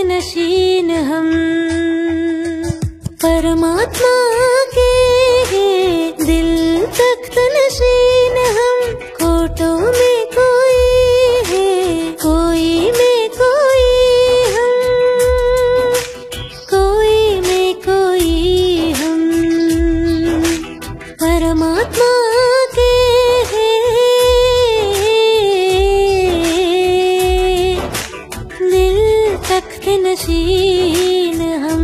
नशीन हम परमात्मा के हैं दिल तख्त नशीन हम। कोटों में कोई है कोई में कोई हम, कोई में कोई हम परमात्मा के हैं दिल तख्त नशीन हम।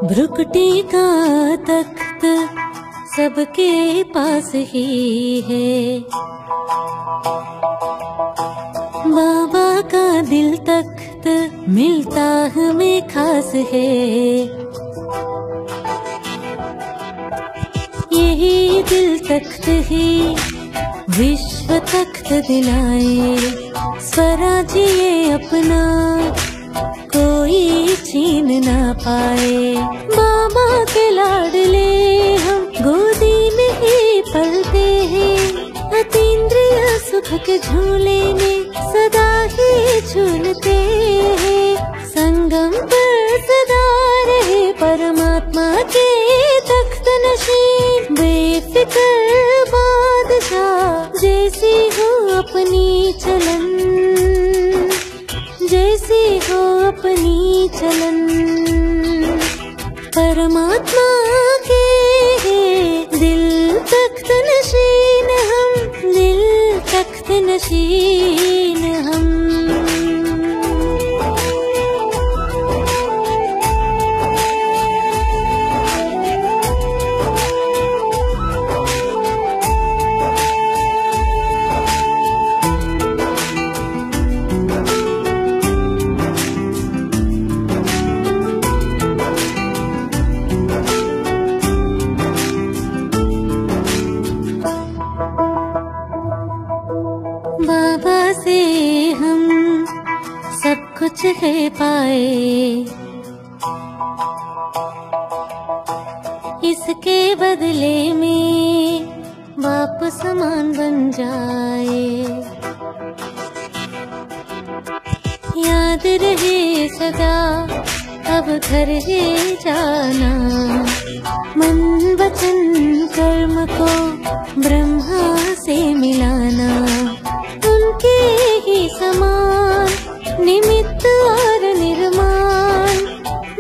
भ्रुकुटी का तख्त सबके पास ही है, बाबा का दिल तख्त मिलता हमें खास है। यही दिल तख्त ही विश्व तख्त दिलाए, स्वराज्य ये अपना कोई छीन ना पाए। बाबा के लाडले हम गोदी में ही पलते हैं, अतीन्द्रिय सुख के झूले में सदा ही झूलते हैं। संगम पर सदा रहे परमात्मा के तख्त नशीन, बेफिक्र बादशाह जैसी हो अपनी चलन, जैसी हो अपनी चलन परमात्मा के हैं दिल तख्त नशीन हम, दिल तख्त नशीन हम। बाबा से हम सब कुछ है पाए, इसके बदले में बाप समान बन जाए। याद रहे सदा अब घर है जाना, मन वचन कर्म को ब्रह्मा से मिलाना। उनके ही समान निमित्त और निर्माण,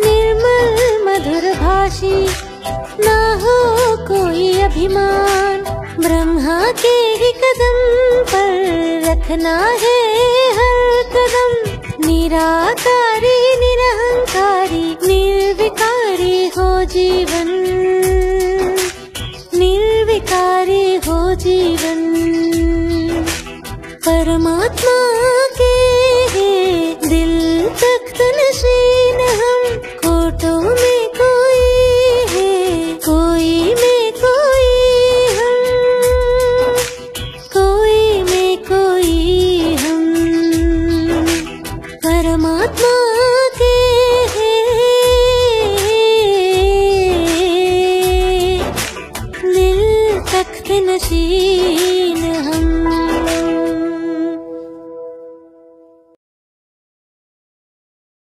निर्मल मधुर भाषी ना हो कोई अभिमान। ब्रह्मा के ही कदम पर रखना है हर कदम, निराकारी निरहंकारी निर्विकारी हो जीवन, निर्विकारी हो जीवन परमात्मा के हैं दिल तख्त नशीन हम। कोटों में कोई है कोई में कोई हम, कोई में कोई हम परमात्मा के हैं दिल तख्त नशीन हम।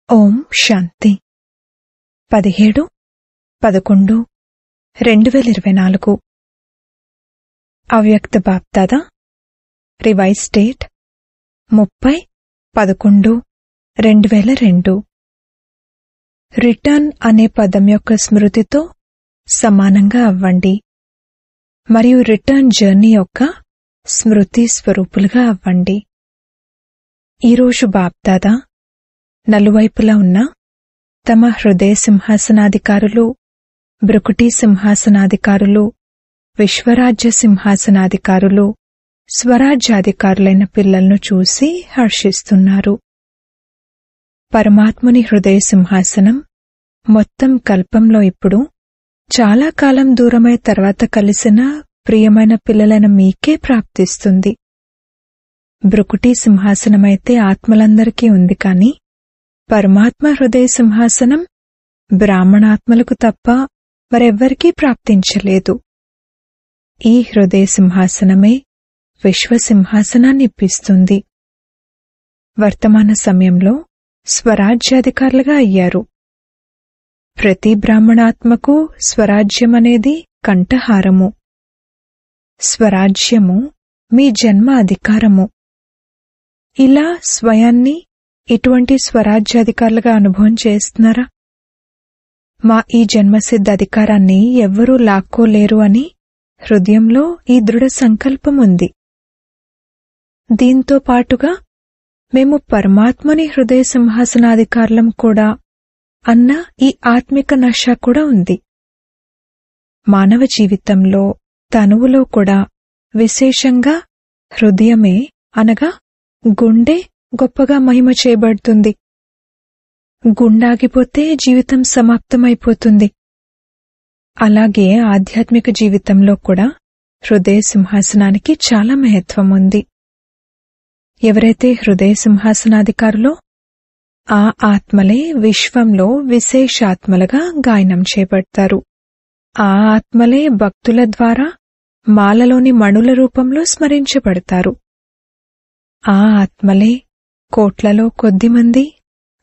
ఓం శాంతి 17/11/2024 అవ్యక్త బాప్దాదా రివైజ్ డేట్ 30/11/2002. రిటర్న్ అనే పదం యొక్క స్మృతితో సమానంగా అవ్వండి మరియు రిటర్న్ జర్నీ యొక్క స్మృతి స్వరూపులుగా అవ్వండి. ఈరోజు బాప్దాదా నలువైపులా ఉన్న తమ హృదయ సింహాసనాధికారులు, భృకుటి సింహాసనాధికారులు, విశ్వరాజ్య సింహాసనాధికారులు, స్వరాజ్యాధికారులైన పిల్లలను చూసి హర్షిస్తున్నారు. పరమాత్ముని హృదయ సింహాసనం మొత్తం కల్పంలో ఇప్పుడు చాలా కాలం దూరమై తర్వాత కలిసిన ప్రియమైన పిల్లలైన మీకే ప్రాప్తిస్తుంది. భృకుటి సింహాసనమైతే ఆత్మలందరికీ ఉంది, కాని పరమాత్మ హృదయ సింహాసనం బ్రాహ్మణాత్మలకు తప్ప మరెవ్వరికీ ప్రాప్తించలేదు. ఈ హృదయ సింహాసనమే విశ్వసింహాసనాన్ని ఇప్పిస్తుంది. వర్తమాన సమయంలో స్వరాజ్యాధికారులుగా అయ్యారు. ప్రతి బ్రాహ్మణాత్మకు స్వరాజ్యమనేది కంఠహారము. స్వరాజ్యము మీ జన్మ అధికారము. ఇలా స్వయాన్ని ఇటువంటి స్వరాజ్యాధికారులుగా అనుభవం చేస్తున్నారా? మా ఈ జన్మసిద్ధ అధికారాన్ని ఎవ్వరూ లాక్కోలేరు అని హృదయంలో ఈ దృఢ సంకల్పం ఉంది. దీంతో పాటుగా మేము పరమాత్మని హృదయ సింహాసనాధికారులం కూడా అన్న ఈ ఆత్మిక నష కూడా ఉంది. మానవ జీవితంలో తనువులో కూడా విశేషంగా హృదయమే అనగా గుండె గొప్పగా మహిమ చేయబడుతుంది. గుండాగిపోతే జీవితం సమాప్తమైపోతుంది. అలాగే ఆధ్యాత్మిక జీవితంలో కూడా హృదయ సింహాసనానికి చాలా మహత్వం ఉంది. ఎవరైతే హృదయ సింహాసనాధికారులో ఆ ఆత్మలే విశ్వంలో విశేషాత్మలుగా గాయనం చేయబడతారు. ఆ ఆత్మలే భక్తుల ద్వారా మాలలోని మణుల రూపంలో స్మరించబడతారు. ఆ ఆత్మలే కోట్లలో కొద్దిమంది,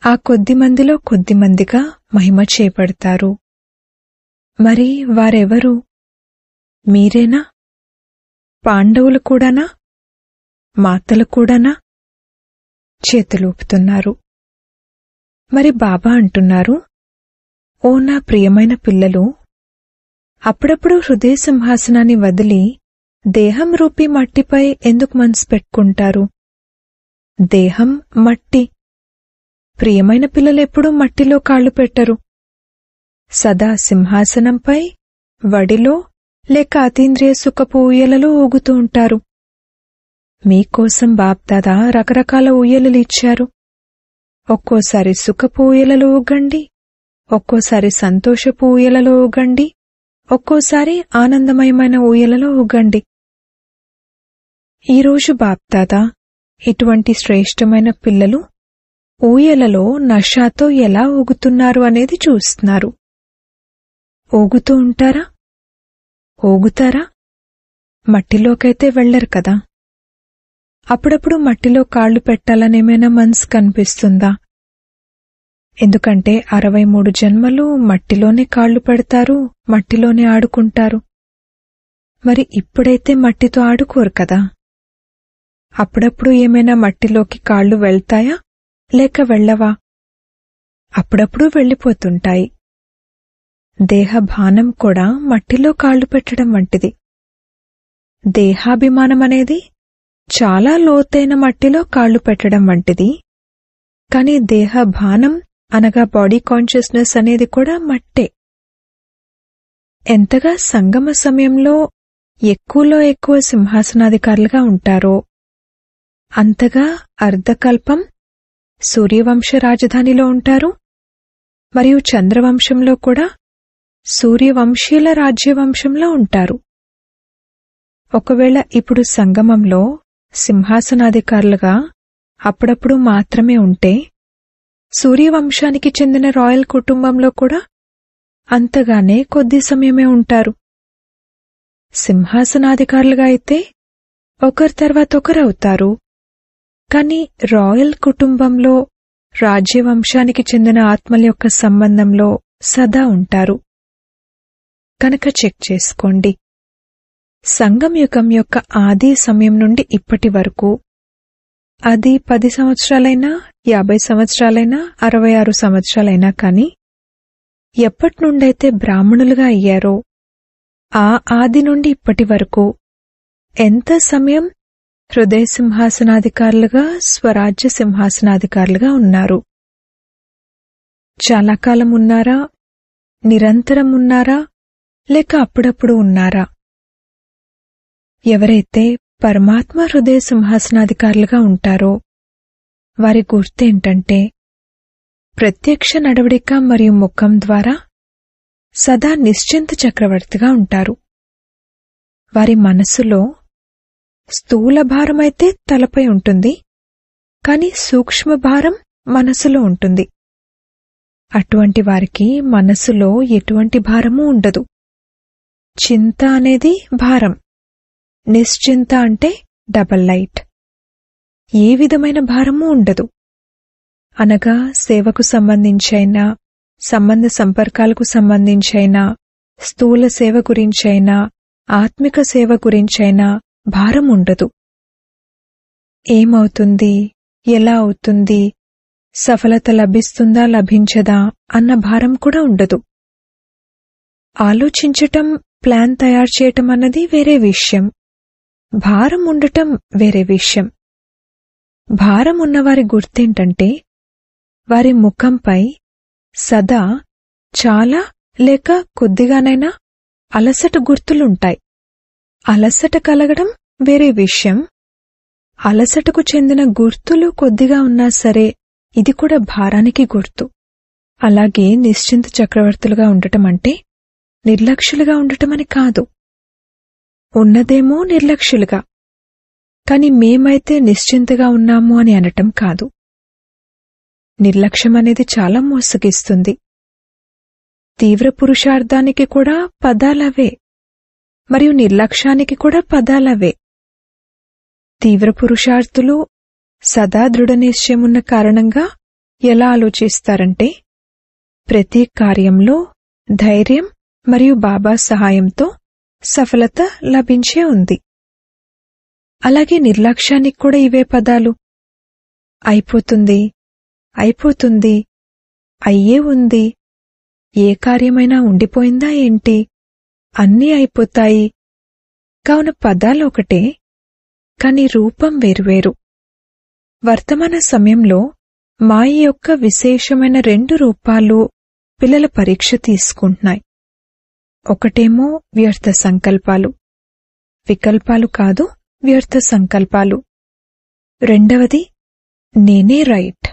ఆ కొద్దిమందిలో కొద్దిమందిగా మహిమ చేయబడతారు. మరి వారెవరు? మీరేనా? పాండవులు కూడానా? మాతలు కూడానా? చేతులూపుతున్నారు. మరి బాబా అంటున్నారు, ఓ నా ప్రియమైన పిల్లలు, అప్పుడప్పుడు హృదయ సింహాసనాన్ని వదిలి దేహం రూపీ మట్టిపై ఎందుకు మనసు పెట్టుకుంటారు? దేహం మట్టి. ప్రియమైన పిల్లలెప్పుడూ మట్టిలో కాళ్లు పెట్టరు. సదా సింహాసనంపై, వడిలో లేక అతీంద్రియ సుఖపు ఊయలలో ఊగుతూ ఉంటారు. మీకోసం బాప్దాదా రకరకాల ఊయలలు ఇచ్చారు. ఒక్కోసారి సుఖపు ఊయలలో ఊగండి, ఒక్కోసారి సంతోషపు ఊయలలో ఊగండి, ఒక్కోసారి ఆనందమయమైన ఊయలలో ఊగండి. ఈరోజు బాప్దాదా ఇటువంటి శ్రేష్టమైన పిల్లలు ఊయలలో నషాతో ఎలా ఊగుతున్నారు అనేది చూస్తున్నారు. ఊగుతూ ఉంటారా? ఊగుతారా? మట్టిలోకైతే వెళ్లరు కదా. అప్పుడప్పుడు మట్టిలో కాళ్లు పెట్టాలనేమైనా మనసు కనిపిస్తుందా? ఎందుకంటే 63 జన్మలు మట్టిలోనే కాళ్లు పెడతారు, మట్టిలోనే ఆడుకుంటారు. మరి ఇప్పుడైతే మట్టితో ఆడుకోరు కదా. అప్పుడప్పుడు ఏమైనా మట్టిలోకి కాళ్లు వెళ్తాయా లేక వెళ్ళవా? అప్పుడప్పుడు వెళ్ళిపోతుంటాయి. దేహభానం కూడా మట్టిలో కాళ్లు పెట్టడం వంటిది. దేహాభిమానమనేది చాలా లోతైన మట్టిలో కాళ్లు పెట్టడం వంటిది. కాని దేహభానం అనగా బాడీ కాన్షియస్నెస్ అనేది కూడా మట్టే. ఎంతగా సంగమ సమయంలో ఎక్కువలో ఎక్కువ సింహాసనాధికారులుగా ఉంటారో అంతగా అర్ధకల్పం సూర్యవంశ రాజధానిలో ఉంటారు. మరియు చంద్రవంశంలో కూడా సూర్యవంశీయుల రాజ్యవంశంలో ఉంటారు. ఒకవేళ ఇప్పుడు సంగమంలో సింహాసనాధికారులుగా అప్పుడప్పుడు మాత్రమే ఉంటే, సూర్యవంశానికి చెందిన రాయల్ కుటుంబంలో కూడా అంతగానే కొద్ది సమయమే ఉంటారు. సింహాసనాధికారులుగా అయితే ఒకరి తర్వాత ఒకరవుతారు. కాని రాయల్ కుటుంబంలో రాజ్యవంశానికి చెందిన ఆత్మల యొక్క సంబంధంలో సదా ఉంటారు. కనుక చెక్ చేసుకోండి. సంగం యుగం యొక్క ఆది సమయం నుండి ఇప్పటి వరకు, అది 10 సంవత్సరాలైనా 50 సంవత్సరాలైనా 66 సంవత్సరాలైనా కాని, ఎప్పటినుండైతే బ్రాహ్మణులుగా అయ్యారో ఆ ఆది నుండి ఇప్పటి వరకు ఎంత సమయం హృదయ సింహాసనాధికారులుగా, స్వరాజ్య సింహాసనాధికారులుగా ఉన్నారు? చాలా కాలం ఉన్నారా? నిరంతరం ఉన్నారా? లేక అప్పుడప్పుడు ఉన్నారా? ఎవరైతే పరమాత్మ హృదయ సింహాసనాధికారులుగా ఉంటారో వారి గుర్తేంటంటే ప్రత్యక్ష నడవడిక మరియు ముఖం ద్వారా సదా నిశ్చింత చక్రవర్తిగా ఉంటారు. వారి మనసులో స్థూల భారమైతే తలపై ఉంటుంది, కాని సూక్ష్మ భారం మనసులో ఉంటుంది. అటువంటి వారికి మనసులో ఎటువంటి భారమూ ఉండదు. చింత అనేది భారం, నిశ్చింత అంటే డబల్ లైట్. ఏ విధమైన భారమూ ఉండదు. అనగా సేవకు సంబంధించైనా, సంబంధ సంపర్కాలకు సంబంధించైనా, స్థూల సేవ గురించైనా, ఆత్మిక సేవ గురించైనా భారం ఉండదు. ఏమవుతుంది, ఎలా అవుతుంది, సఫలత లభిస్తుందా లభించదా అన్న భారం కూడా ఉండదు. ఆలోచించటం, ప్లాన్ తయారు చేయటం అన్నది వేరే విషయం. భారం ఉండటం వేరే విషయం. భారం ఉన్నవారి గుర్తేంటంటే వారి ముఖంపై సదా చాలా లేక కొద్దిగానైనా అలసట గుర్తులుంటాయి. అలసట కలగడం వేరే విషయం. అలసటకు చెందిన గుర్తులు కొద్దిగా ఉన్నా సరే ఇది కూడా భారానికి గుర్తు. అలాగే నిశ్చింత చక్రవర్తులుగా ఉండటం అంటే నిర్లక్ష్యులుగా ఉండటమని కాదు. ఉన్నదేమో నిర్లక్ష్యులుగా, కాని మేమైతే నిశ్చింతగా ఉన్నాము అని అనటం కాదు. నిర్లక్ష్యమనేది చాలా మోసగిస్తుంది. తీవ్ర పురుషార్థానికి కూడా పదాలవే, మరియు నిర్లక్ష్యానికి కూడా పదాలవే. తీవ్ర పురుషార్థులు సదా దృఢ నిశ్చయమున్న కారణంగా ఎలా ఆలోచిస్తారంటే ప్రతి కార్యంలో ధైర్యం మరియు బాబా సహాయంతో సఫలత లభించే ఉంది. అలాగే నిర్లక్ష్యానికి కూడా ఇవే పదాలు. అయిపోతుంది, అయిపోతుంది, అయ్యే ఉంది, ఏ కార్యమైనా ఉండిపోయిందా ఏంటి, అన్నీ అయిపోతాయి. కావున పదాలు ఒకటే, కాని రూపం వేరువేరు. వర్తమాన సమయంలో మాయ యొక్క విశేషమైన 2 రూపాలు పిల్లల పరీక్ష తీసుకుంటున్నాయి. ఒకటేమో వ్యర్థ సంకల్పాలు, వికల్పాలు కాదు, వ్యర్థ సంకల్పాలు. రెండవది నేనే రైట్.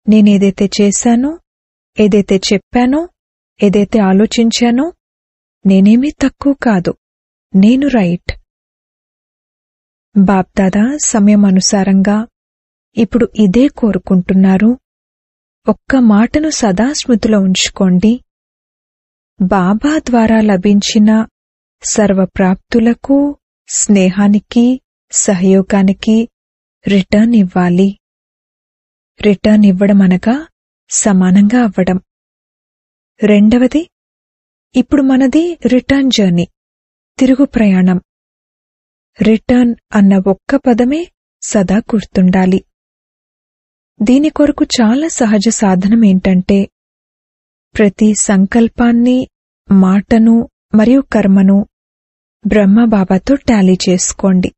నేనేదైతే చేశానో, ఏదైతే చెప్పానో, ఏదైతే ఆలోచించానో నేనేమీ తక్కువ కాదు, నేను రైట్. బాప్దాదా సమయం అనుసారంగా ఇప్పుడు ఇదే కోరుకుంటున్నారు. ఒక్క మాటను సదా స్మృతిలో ఉంచుకోండి. బాబా ద్వారా లభించిన సర్వప్రాప్తులకు, స్నేహానికి, సహయోగానికి రిటర్న్ ఇవ్వాలి. రిటర్న్ ఇవ్వడం అనగా సమానంగా అవ్వడం. రెండవది, ఇప్పుడు మనది రిటర్న్ జర్నీ, తిరుగు ప్రయాణం. రిటర్న్ అన్న ఒక్క పదమే సదా గుర్తుండాలి. దీని కొరకు చాలా సహజ సాధనం ఏంటంటే ప్రతి సంకల్పాన్ని, మాటను మరియు కర్మను బ్రహ్మబాబాతో టాలీ చేసుకోండి,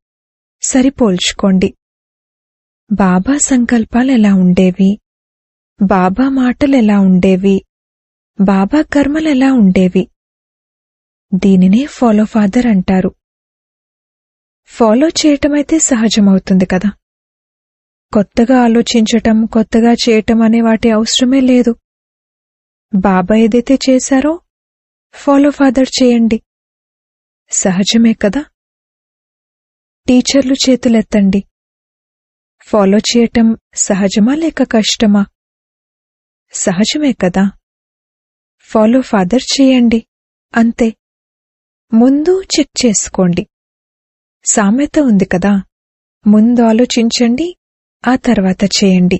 సరిపోల్చుకోండి. బాబా సంకల్పాలెలా ఉండేవి, బాబా మాటలెలా ఉండేవి, బాబా కర్మలెలా ఉండేవి. దీనినే ఫాలో ఫాదర్ అంటారు. ఫాలో చేయటమైతే సహజమవుతుంది కదా. కొత్తగా ఆలోచించటం, కొత్తగా చేయటం అనే వాటి అవసరమే లేదు. బాబా ఏదైతే చేశారో ఫాలో ఫాదర్ చేయండి, సహజమే కదా. టీచర్లు చేతులెత్తండి. ఫాలో చేయటం సహజమా లేక కష్టమా? సహజమే కదా. ఫాలో ఫాదర్ చేయండి, అంతే. ముందు చెక్ చేసుకోండి. సామెత ఉంది కదా, ముందు ఆలోచించండి, ఆ తర్వాత చేయండి.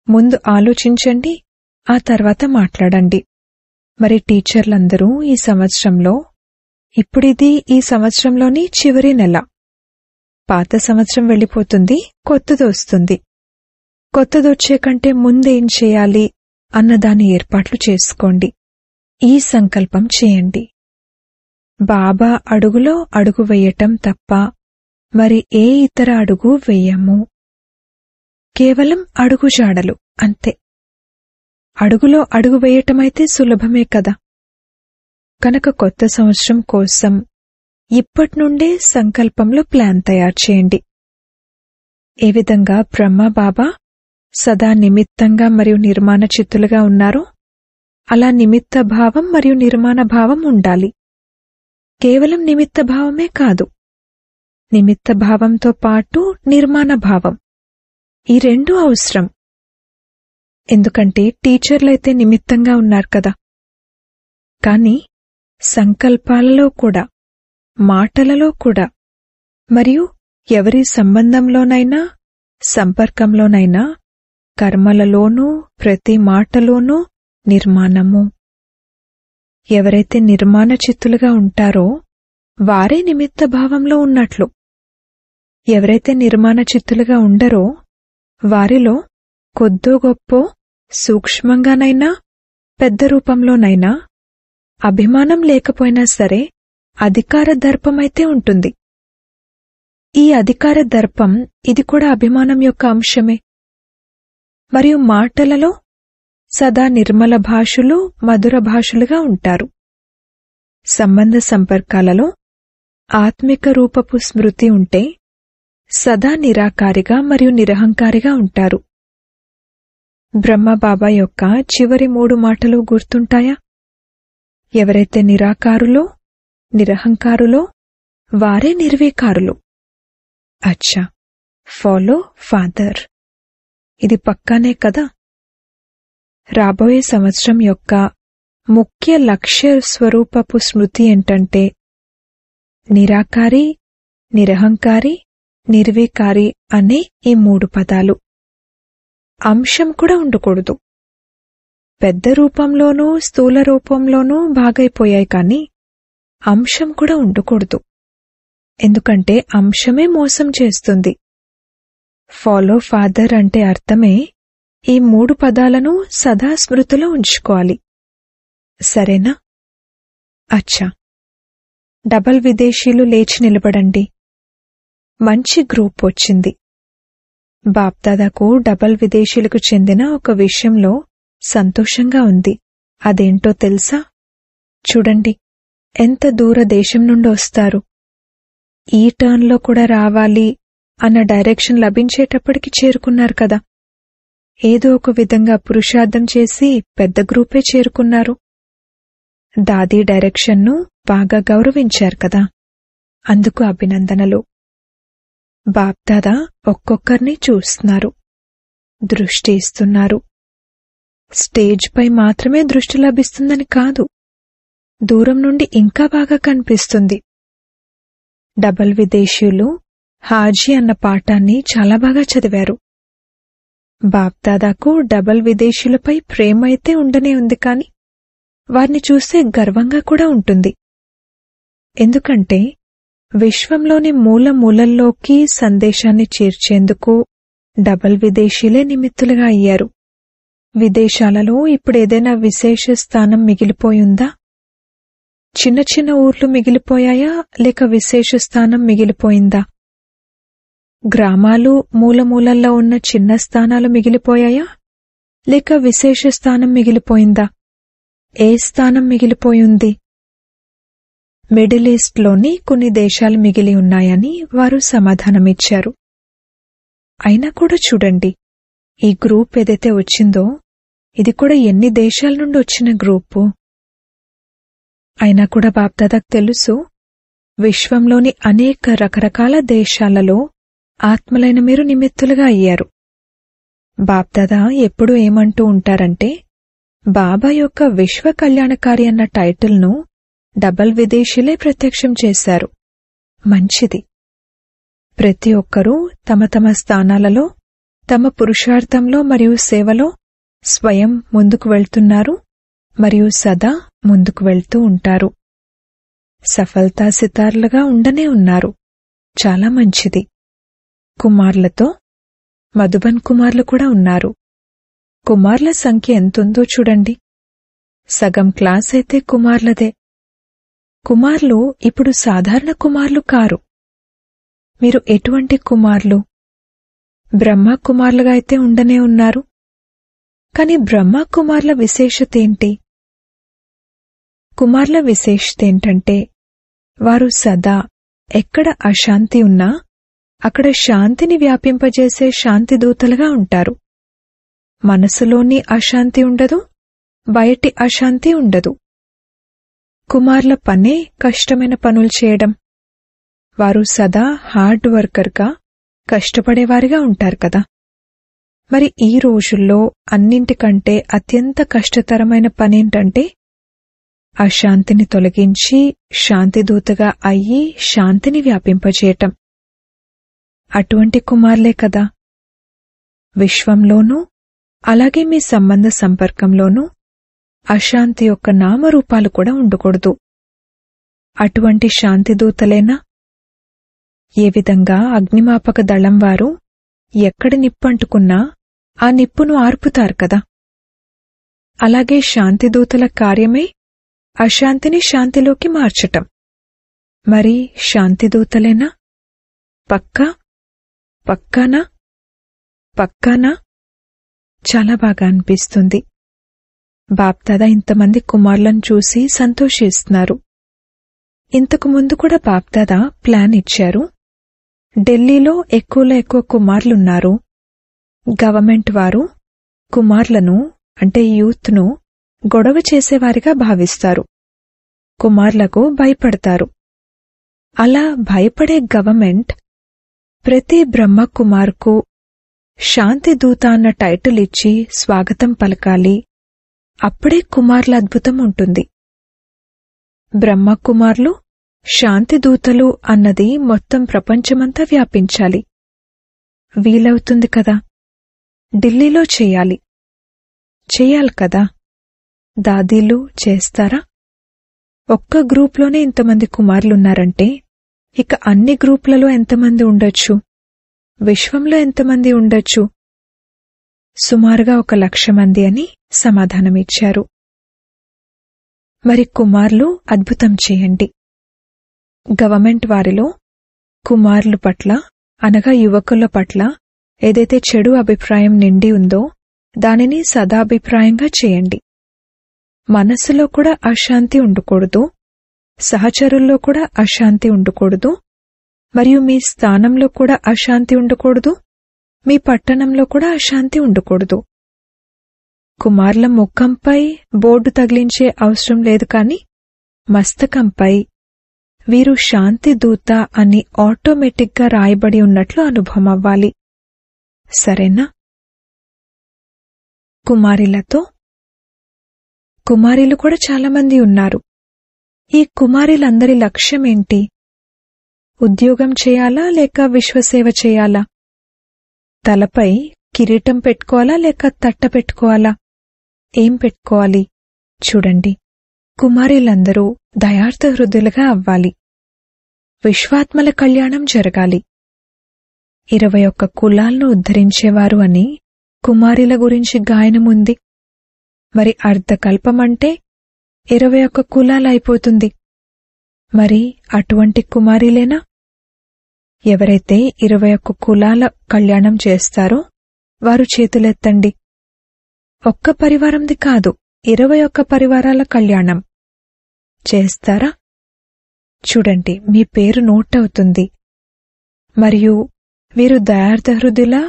ముందు ఆలోచించండి, ఆ తర్వాత మాట్లాడండి. మరి టీచర్లందరూ ఈ సంవత్సరంలో, ఇప్పుడిది ఈ సంవత్సరంలోని చివరి నెల, పాత సంవత్సరం వెళ్ళిపోతుంది, కొత్తదొస్తుంది. కొత్తదొచ్చే కంటే ముందేం చేయాలి అన్నదాని ఏర్పాట్లు చేసుకోండి. ఈ సంకల్పం చేయండి. బాబా అడుగులో అడుగు వెయ్యటం తప్ప మరి ఏ ఇతర అడుగు వెయ్యము. కేవలం అడుగుజాడలు అంతే. అడుగులో అడుగు వేయటమైతే సులభమే కదా. కనుక కొత్త సంవత్సరం కోసం ఇప్పట్నుండే సంకల్పంలో ప్లాన్ తయారు చేయండి. ఏ విధంగా బ్రహ్మ బాబా సదా నిమిత్తంగా మరియు నిర్మాణ చిత్తులుగా ఉన్నారో అలా నిమిత్త భావం మరియు నిర్మాణ భావం ఉండాలి. కేవలం నిమిత్త భావమే కాదు, నిమిత్త భావంతో పాటు నిర్మాణ భావం, ఈ రెండూ అవసరం. ఎందుకంటే టీచర్లైతే నిమిత్తంగా ఉన్నారు కదా. కాని సంకల్పాలలో కూడా, మాటలలో కూడా, మరియు ఎవరి సంబంధంలోనైనా సంపర్కంలోనైనా కర్మలలోనూ ప్రతి మాటలోనూ నిర్మాణము. ఎవరైతే నిర్మాణ చిత్తులుగా ఉంటారో వారే నిమిత్త భావంలో ఉన్నట్లు. ఎవరైతే నిర్మాణ చిత్తులుగా ఉండరో వారిలో కొద్దో గొప్పో సూక్ష్మంగానైనా పెద్ద రూపంలోనైనా అభిమానం లేకపోయినా సరే అధికార దర్పమైతే ఉంటుంది. ఈ అధికార దర్పం ఇది కూడా అభిమానం యొక్క అంశమే. మరియు మాటలలో సదా నిర్మల భాషలు, మధుర భాషలుగా ఉంటారు. సంబంధ సంపర్కాలలో ఆత్మిక రూపపు స్మృతి ఉంటే సదా నిరాకారిగా మరియు నిరహంకారిగా ఉంటారు. బ్రహ్మబాబా యొక్క చివరి 3 మాటలు గుర్తుంటాయా? ఎవరైతే నిరాకారులో, నిరహంకారులో వారే నిర్వికారులు. అచ్చా, ఫాలో ఫాదర్. ఇది పక్కానే కదా. రాబోయే సంవత్సరం యొక్క ముఖ్య లక్ష్య స్వరూపపు స్మృతి ఏంటంటే నిరాకారి, నిరహంకారి, నిర్వికారి అనే ఈ 3 పదాలు. అంశం కూడా ఉండకూడదు. పెద్ద రూపంలోనూ స్థూల రూపంలోనూ భాగైపోయాయి కాని అంశం కూడా ఉండకూడదు. ఎందుకంటే అంశమే మోసం చేస్తుంది. ఫాలో ఫాదర్ అంటే అర్థమే ఈ 3 పదాలను సదా స్మృతిలో ఉంచుకోవాలి. సరేనా? అచ్చా, డబల్ విదేశీలు లేచి నిలబడండి. మంచి గ్రూప్ వచ్చింది. బాప్దాదాకు డబల్ విదేశీలకు చెందిన ఒక విషయంలో సంతోషంగా ఉంది. అదేంటో తెలుసా? చూడండి, ఎంత దూర దేశం నుండి వస్తారు. ఈ టర్న్లో కూడా రావాలి అన్న డైరెక్షన్ లభించేటప్పటికి చేరుకున్నారు కదా. ఏదో ఒక విధంగా పురుషార్థం చేసి పెద్ద గ్రూపే చేరుకున్నారు. దాదీ డైరెక్షన్ను బాగా గౌరవించారు కదా. అందుకు అభినందనలు. బాప్దాదా ఒక్కొక్కరిని చూస్తున్నారు, దృష్టి ఇస్తున్నారు. స్టేజ్ పై మాత్రమే దృష్టి లభిస్తుందని కాదు, దూరం నుండి ఇంకా బాగా కనిపిస్తుంది. డబల్ విదేశీయులు హాజీ అన్న పాఠాన్ని చాలా బాగా చదివారు. బాప్దాదాకు డబల్ విదేశీయులపై ప్రేమ అయితే ఉండనే ఉంది కాని వారిని చూస్తే గర్వంగా కూడా ఉంటుంది. ఎందుకంటే విశ్వంలోని మూల మూలల్లోకి సందేశాన్ని చేర్చేందుకు డబల్ విదేశీలే నిమిత్తులుగా అయ్యారు. విదేశాలలో ఇప్పుడేదైనా విశేష స్థానం మిగిలిపోయిందా? చిన్న చిన్న ఊర్లు మిగిలిపోయాయా లేక విశేష స్థానం మిగిలిపోయిందా? గ్రామాలు మూలమూలల్లో ఉన్న చిన్న స్థానాలు మిగిలిపోయాయా లేక విశేష స్థానం మిగిలిపోయిందా? ఏ స్థానం మిగిలిపోయింది? మిడిల్ ఈస్ట్లోని కొన్ని దేశాలు మిగిలి ఉన్నాయని వారు సమాధానమిచ్చారు. అయినా కూడా చూడండి, ఈ గ్రూప్ ఏదైతే వచ్చిందో ఇది కూడా ఎన్ని దేశాల నుండి వచ్చిన గ్రూపు. అయినా కూడా బాప్దాదాకు తెలుసు, విశ్వంలోని అనేక రకరకాల దేశాలలో ఆత్మలైన మీరు నిమిత్తులుగా అయ్యారు. బాప్దాదా ఎప్పుడూ ఏమంటూ ఉంటారంటే, బాబా యొక్క విశ్వ కళ్యాణకారి అన్న టైటిల్ను డబల్ విదేశీలే ప్రత్యక్షం చేశారు. మంచిది. ప్రతి ఒక్కరూ తమ తమ స్థానాలలో తమ పురుషార్థంలో మరియు సేవలో స్వయం ముందుకు వెళ్తున్నారు మరియు సదా ముందుకు వెళ్తూ ఉంటారు. సఫలతా సితార్లుగా ఉండనే ఉన్నారు. చాలా మంచిది. కుమార్లతో మధుబన్ కుమార్లు కూడా ఉన్నారు. కుమార్ల సంఖ్య ఎంతుందో చూడండి. సగం క్లాస్ అయితే కుమార్లదే. కుమార్లు ఇప్పుడు సాధారణ కుమార్లు కారు. మీరు ఎటువంటి కుమార్లు? బ్రహ్మ కుమార్లుగా అయితే ఉండనే ఉన్నారు. కాని బ్రహ్మ కుమార్ల విశేషతేంటి? కుమార్ల విశేషతేంటంటే వారు సదా ఎక్కడ అశాంతి ఉన్నా అక్కడ శాంతిని వ్యాపింపజేసే శాంతిదూతలుగా ఉంటారు. మనసులోని అశాంతి ఉండదు, బయటి అశాంతి ఉండదు. కుమార్ల పనే కష్టమైన పనులు చేయడం. వారు సదా హార్డ్ వర్కర్గా కష్టపడేవారిగా ఉంటారు కదా. మరి ఈ రోజుల్లో అన్నింటికంటే అత్యంత కష్టతరమైన పనేంటంటే అశాంతిని తొలగించి శాంతిదూతగా అయ్యి శాంతిని వ్యాపింపచేయటం. అటువంటి కుమార్లే కదా. విశ్వంలోనూ అలాగే మీ సంబంధ సంపర్కంలోనూ అశాంతి యొక్క నామరూపాలు కూడా ఉండకూడదు. అటువంటి శాంతిదూతలేనా? ఏ విధంగా అగ్నిమాపక దళం వారు ఎక్కడ నిప్పంటుకున్నా ఆ నిప్పును ఆర్పుతారు కదా. అలాగే శాంతిదూతల కార్యమే అశాంతిని శాంతిలోకి మార్చటం. మరి శాంతిదూతలేనా? పక్కానా? చాలా బాగా అనిపిస్తుంది. బాప్దాదా ఇంతమంది కుమారులను చూసి సంతోషిస్తున్నారు. ఇంతకు ముందు కూడా బాప్దాదా ప్లాన్ ఇచ్చారు. ఢిల్లీలో ఎక్కువలో ఎక్కువ కుమారులున్నారు. గవర్నమెంట్ వారు కుమారులను అంటే యూత్ను గొడవ చేసేవారిగా భావిస్తారు. కుమారులకు భయపడతారు. అలా భయపడే గవర్నమెంట్ ప్రతి బ్రహ్మ కుమార్కు శాంతిదూత అన్న టైటిల్ ఇచ్చి స్వాగతం పలకాలి. అప్పుడే కుమార్ల అద్భుతం ఉంటుంది. బ్రహ్మకుమార్లు శాంతిదూతలు అన్నది మొత్తం ప్రపంచమంతా వ్యాపించాలి. వీలవుతుంది కదా. ఢిల్లీలో చేయాలి కదా. దాదీలు చేస్తారా? ఒక్క గ్రూప్లోనే ఇంతమంది కుమారులున్నారంటే ఇక అన్ని గ్రూపులలో ఎంతమంది ఉండొచ్చు? విశ్వంలో ఎంతమంది ఉండొచ్చు? సుమారుగా 1,00,000 మంది అని సమాధానమిచ్చారు. మరి కుమారులు అద్భుతం చేయండి. గవర్నమెంట్ వారిలో కుమారుల పట్ల అనగా యువకుల పట్ల ఏదైతే చెడు అభిప్రాయం నిండి ఉందో దానిని సదాభిప్రాయంగా చేయండి. మనస్సులో కూడా అశాంతి ఉండకూడదు, సహచరుల్లో కూడా అశాంతి ఉండకూడదు, మరియు మీ స్థానంలో కూడా అశాంతి ఉండకూడదు, మీ పట్టణంలో కూడా అశాంతి ఉండకూడదు. కుమారుల ముఖంపై బోర్డు తగిలించే అవసరం లేదు, కాని మస్తకంపై వీరు శాంతి దూత అని ఆటోమేటిక్గా రాయబడి ఉన్నట్లు అనుభవం అవ్వాలి. సరేనా? కుమారీలు కూడా చాలామంది ఉన్నారు. ఈ కుమారీలందరి లక్ష్యమేంటి? ఉద్యోగం చేయాలా లేక విశ్వసేవ చేయాలా? తలపై కిరీటం పెట్టుకోవాలా లేక తట్ట పెట్టుకోవాలా? ఏం పెట్టుకోవాలి? చూడండి, కుమారీలందరూ దయార్థ హృదయులుగా అవ్వాలి. విశ్వాత్మల కళ్యాణం జరగాలి. 21 కులాలను ఉద్ధరించేవారు అని కుమారీల గురించి గాయనముంది. మరి అర్ధకల్పమంటే 21 కులాలైపోతుంది. మరి అటువంటి కుమారీలేనా? ఎవరైతే 21 కులాల కళ్యాణం చేస్తారో వారు చేతులెత్తండి. ఒక్క పరివారంది కాదు, 21 పరివారాల కళ్యాణం చేస్తారా? చూడండి, మీ పేరు నోట్ అవుతుంది. మరియు వీరు దయార్థ హృదయులా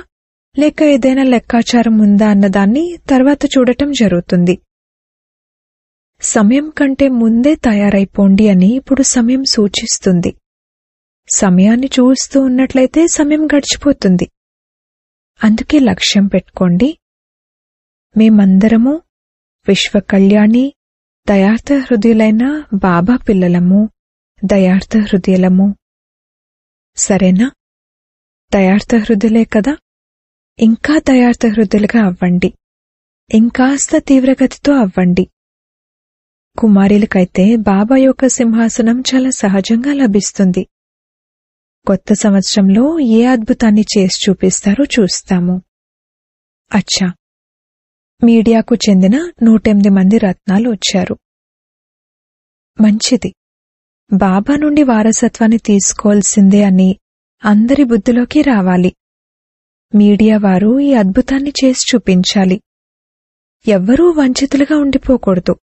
లేక ఏదైనా లెక్కాచారం ఉందా అన్నదాన్ని తర్వాత చూడటం జరుగుతుంది. సమయం కంటే ముందే తయారైపోండి అని ఇప్పుడు సమయం సూచిస్తుంది. సమయాన్ని చూస్తూ ఉన్నట్లయితే సమయం గడిచిపోతుంది. అందుకే లక్ష్యం పెట్టుకోండి, మేమందరము విశ్వ కళ్యాణి దయార్థ హృదయులైన బాబా పిల్లలము, దయార్థ హృదయులము. సరేనా? దయార్థ హృదయులే కదా. ఇంకా దయార్థ హృదయులుగా అవ్వండి. ఇంకాస్త తీవ్రగతితో అవ్వండి. కుమారీలకైతే బాబా యొక్క సింహాసనం చాలా సహజంగా లభిస్తుంది. కొత్త సంవత్సరంలో ఏ అద్భుతాన్ని చేసి చూపిస్తారో చూస్తాము. అచ్చా, మీడియాకు చెందిన 108 మంది రత్నాలు వచ్చారు. మంచిది. బాబా నుండి వారసత్వాన్ని తీసుకోవాల్సిందే అని అందరి బుద్ధిలోకి రావాలి. మీడియా వారు ఈ అద్భుతాన్ని చేసి చూపించాలి. ఎవ్వరూ వంచితులుగా ఉండిపోకూడదు.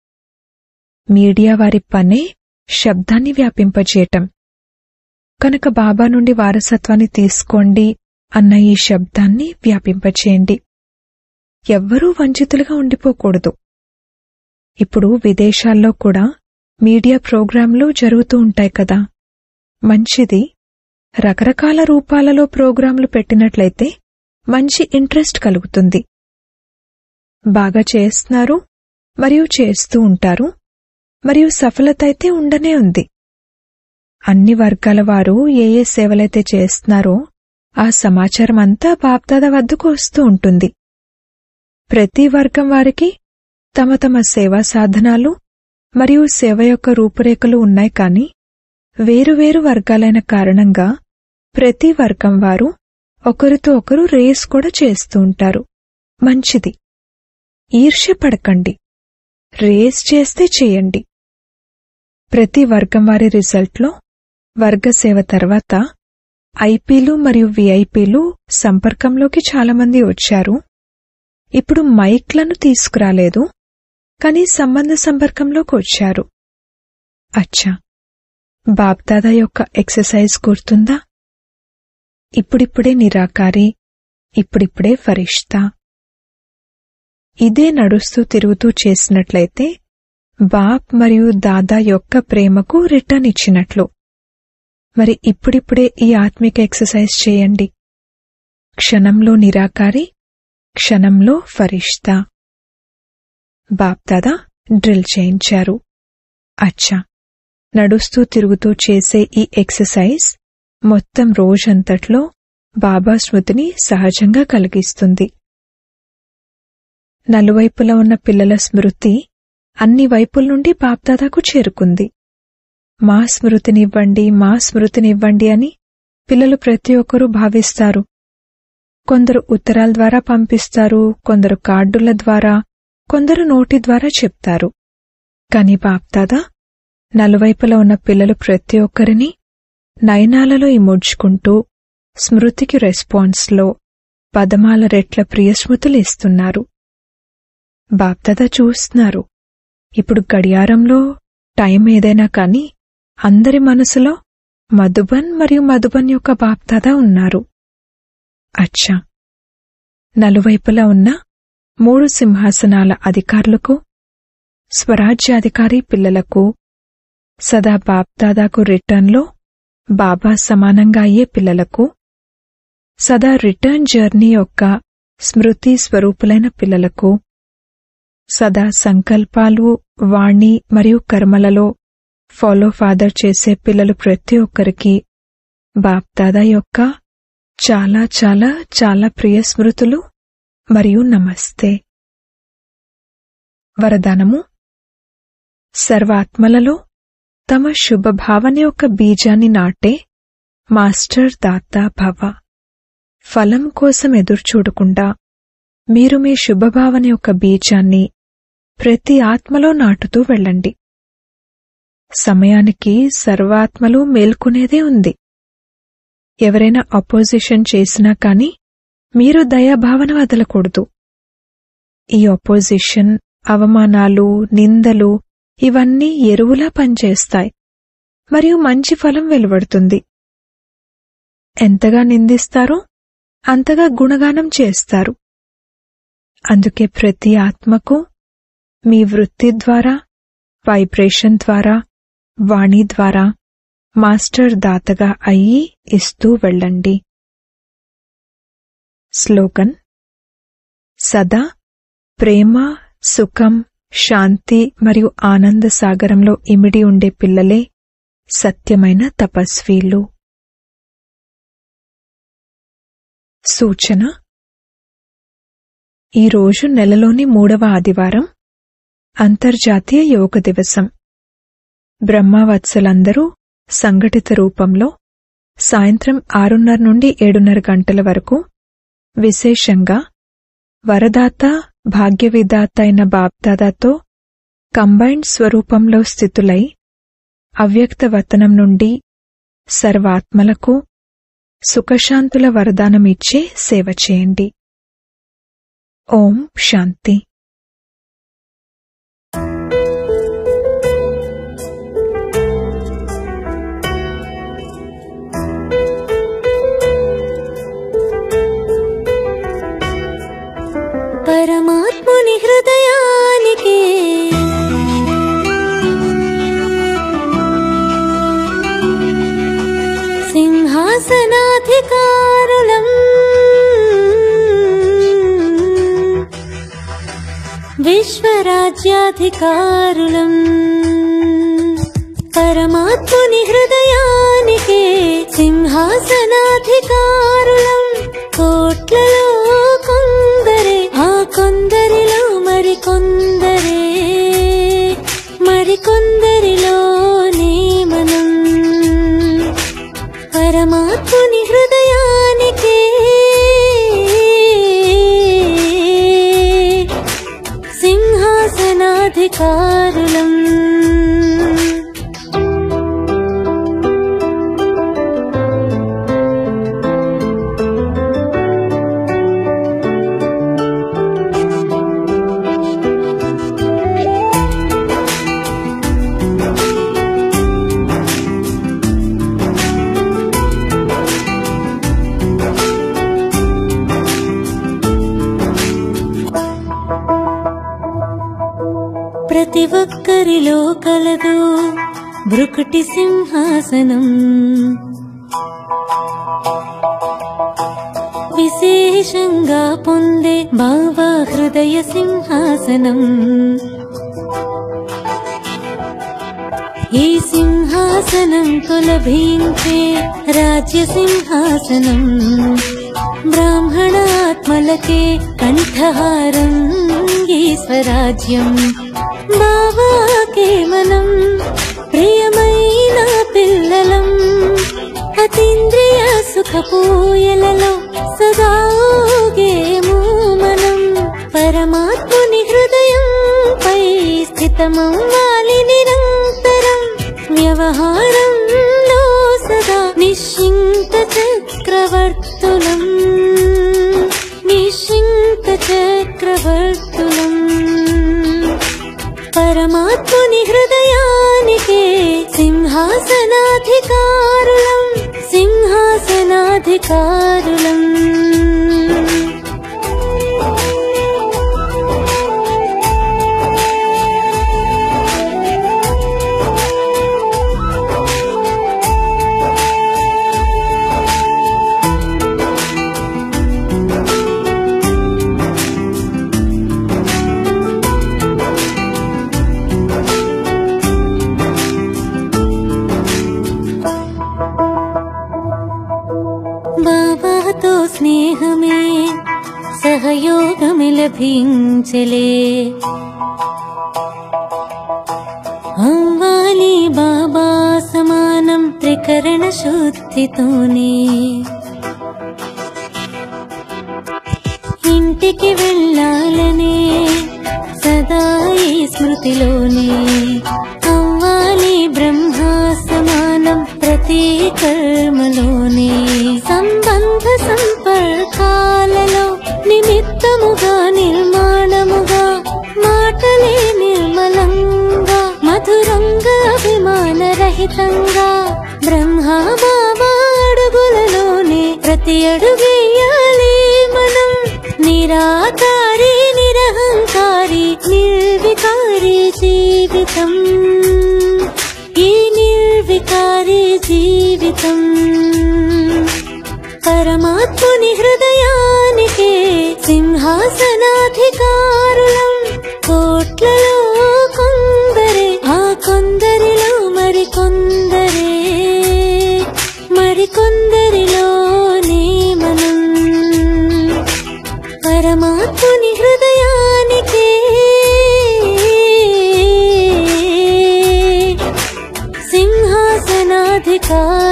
మీడియా వారి పనే శబ్దాన్ని వ్యాపింపజేయటం. కనుక బాబా నుండి వారసత్వాన్ని తీసుకోండి అన్న ఈ శబ్దాన్ని వ్యాపింపచేయండి. ఎవ్వరూ వంచితులుగా ఉండిపోకూడదు. ఇప్పుడు విదేశాల్లో కూడా మీడియా ప్రోగ్రాంలు జరుగుతూ ఉంటాయి కదా. మంచిది. రకరకాల రూపాలలో ప్రోగ్రాంలు పెట్టినట్లయితే మంచి ఇంట్రెస్ట్ కలుగుతుంది. బాగా చేస్తున్నారు మరియు చేస్తూ ఉంటారు, మరియు సఫలత అయితే ఉండనే ఉంది. అన్ని వర్గాల వారు ఏ ఏ సేవలైతే చేస్తున్నారో ఆ సమాచారం అంతా బాప్దాదా వద్దకు వస్తూ ఉంటుంది. ప్రతి వర్గం వారికి తమ తమ సేవా సాధనాలు మరియు సేవ యొక్క రూపురేఖలు ఉన్నాయి, కాని వేరువేరు వర్గాలైన కారణంగా ప్రతి వర్గం వారు ఒకరితో ఒకరు రేస్ కూడా చేస్తూ ఉంటారు. మంచిది. ఈర్ష్య పడకండి, రేస్ చేస్తే చేయండి. ప్రతి వర్గం వారి రిజల్ట్లో వర్గసేవ తర్వాత ఐపీలు మరియు విఐపీలు సంపర్కంలోకి చాలామంది వచ్చారు. ఇప్పుడు మైక్లను తీసుకురాలేదు, కానీ సంబంధ సంపర్కంలోకి వచ్చారు. అచ్చా, బాప్దాదా యొక్క ఎక్సర్సైజ్ గుర్తుందా? ఇప్పుడిప్పుడే నిరాకారి, ఇప్పుడిప్పుడే ఫరిష్తా. ఇదే నడుస్తూ తిరుగుతూ చేసినట్లయితే బాప్ మరియు దాదా యొక్క ప్రేమకు రిటర్న్ ఇచ్చినట్లు. మరి ఇప్పుడిప్పుడే ఈ ఆత్మిక ఎక్సర్సైజ్ చేయండి. క్షణంలో నిరాకారి, క్షణంలో ఫరిష్తా. బాప్దాదా డ్రిల్ చేయించారు. అచ్చా, నడుస్తూ తిరుగుతూ చేసే ఈ ఎక్సర్సైజ్ మొత్తం రోజంతట్లో బాబా స్మృతిని సహజంగా కలిగిస్తుంది. నలువైపులా ఉన్న పిల్లల స్మృతి అన్ని వైపుల నుండి బాప్దాదాకు చేరుకుంది. మా స్మృతినివ్వండి, మా స్మృతినివ్వండి అని పిల్లలు ప్రతి ఒక్కరూ భావిస్తారు. కొందరు ఉత్తరాల ద్వారా పంపిస్తారు, కొందరు కార్డుల ద్వారా, కొందరు నోటి ద్వారా చెప్తారు. కాని బాప్దాదా నలువైపులా ఉన్న పిల్లలు ప్రతి ఒక్కరిని నయనాలలో ఇముడ్చుకుంటూ స్మృతికి రెస్పాన్స్లో పదమాల రెట్ల ప్రియస్మృతులు ఇస్తున్నారు. బాప్దాదా చూస్తున్నారు. ఇప్పుడు గడియారంలో టైం ఏదైనా కాని అందరి మనసులో మధుబన్ మరియు మధుబన్ యొక్క బాప్దాదా ఉన్నారు. అచ్చా, నలువైపులా ఉన్న 3 సింహాసనాల అధికారులకు, స్వరాజ్యాధికారి పిల్లలకు, సదా బాప్దాదాకు రిటర్న్లో బాబా సమానంగా అయ్యే పిల్లలకు, సదా రిటర్న్ జర్నీ యొక్క స్మృతి స్వరూపులైన పిల్లలకు, సదా సంకల్పాలు, వాణి మరియు కర్మలలో ఫాలో ఫాదర్ చేసే పిల్లలు ప్రతి ఒక్కరికి బాప్దాదా యొక్క చాలా చాలా చాలా ప్రియ స్మృతులు మరియు నమస్తే. వరదానము: సర్వాత్మలలో తమ శుభభావన యొక్క బీజాన్ని నాటే మాస్టర్ దాతా భవ. ఫలం కోసం ఎదురుచూడకుండా మీరు మీ శుభభావన యొక్క బీజాన్ని ప్రతి ఆత్మలో నాటుతూ వెళ్ళండి. సమయానికి సర్వాత్మలు మేల్కొనేదే ఉంది. ఎవరైనా అపోజిషన్ చేసినా కాని మీరు దయాభావన వదలకూడదు. ఈ అపోజిషన్, అవమానాలు, నిందలు ఇవన్నీ ఎరువులా పనిచేస్తాయి మరియు మంచి ఫలం వెలువడుతుంది. ఎంతగా నిందిస్తారో అంతగా గుణగానం చేస్తారు. అందుకే ప్రతి ఆత్మకు మీ వృత్తి ద్వారా, వైబ్రేషన్ ద్వారా, వాణి ద్వారా మాస్టర్ దాతగా అయ్యి ఇస్తూ వెళ్ళండి. స్లోగన్: సదా ప్రేమ, సుఖం, శాంతి మరియు ఆనంద సాగరంలో ఇమిడి ఉండే పిల్లలే సత్యమైన తపస్వీలు. సూచన: ఈరోజు నెలలోని 3వ ఆదివారం, అంతర్జాతీయ యోగ దివసం. బ్రహ్మవత్సలందరూ సంఘటిత రూపంలో సాయంత్రం 6:30 నుండి 7:30 గంటల వరకు విశేషంగా వరదాత, భాగ్యవిదాత అయిన బాప్దాదాతో కంబైన్డ్ స్వరూపంలో స్థితులై అవ్యక్త వతనం నుండి సర్వాత్మలకు సుఖశాంతుల వరదానమిచ్చే సేవ చేయండి. ఓం శాంతి. परम విశ్వరాజ్యాధికారులం పరమాత్ముని హృదయానికే సింహాసనాధికారులం కోట్లలో కొందరే ఆ కొందరిలో మరికొందరిలోనే మనం పరమాత్ముని హృదయానికే సింహాసనాధికారులం ప్రతి ఒక్కరిలో కలదు భృకుటి సింహాసనం విశేషంగా పొందే బాబా హృదయ సింహాసనం ఈ సింహాసనంతో లభించే రాజ్య సింహాసనం బ్రాహ్మణాత్మలకే కంఠహారం ఈ స్వరాజ్యం బాబాకే మనం ప్రియమైన పిల్లలం అతీంద్రియ సుఖపూయలలో సదా ఊగేము మనం పరమాత్ముని హృదయంపై స్థితమవ్వాలి నిరంతరం వ్యవహారంలో సదా నిశ్చింత చక్రవర్తులం పరమాత్ముని హృదయానికే సింహాసనాధికారులం బాబాతో స్నేహమే సహయోగమే లభించలే అవ్వాలి బాబా సమానం త్రికరణ శుద్ధితోనే ఇంటికి వెళ్ళాలనే సదా ఈ స్మృతిలోనే అవ్వాలి బ్రహ్మ సమానం ప్రతి కర్మలోనే సంబంధ సంపర్కాలలో నిమిత్తముగా నిర్మాణముగా మాటలే నిర్మలంగా మధురంగా అభిమానరహితంగా బ్రహ్మ బాబా అడుగులలోనే ప్రతి అడుగేయాలి మనం నిరాకారి నిరహంకారి నిర్వికారి జీవితం ఈ నిర్వికారి జీవితం పరమాత్ముని హృదయానికే సింహాసనాధికారులం కోట్లలో కొందరే ఆ కొందరిలో మరికొందరిలోనే మనం పరమాత్ముని హృదయానికే సింహాసనాధికారులం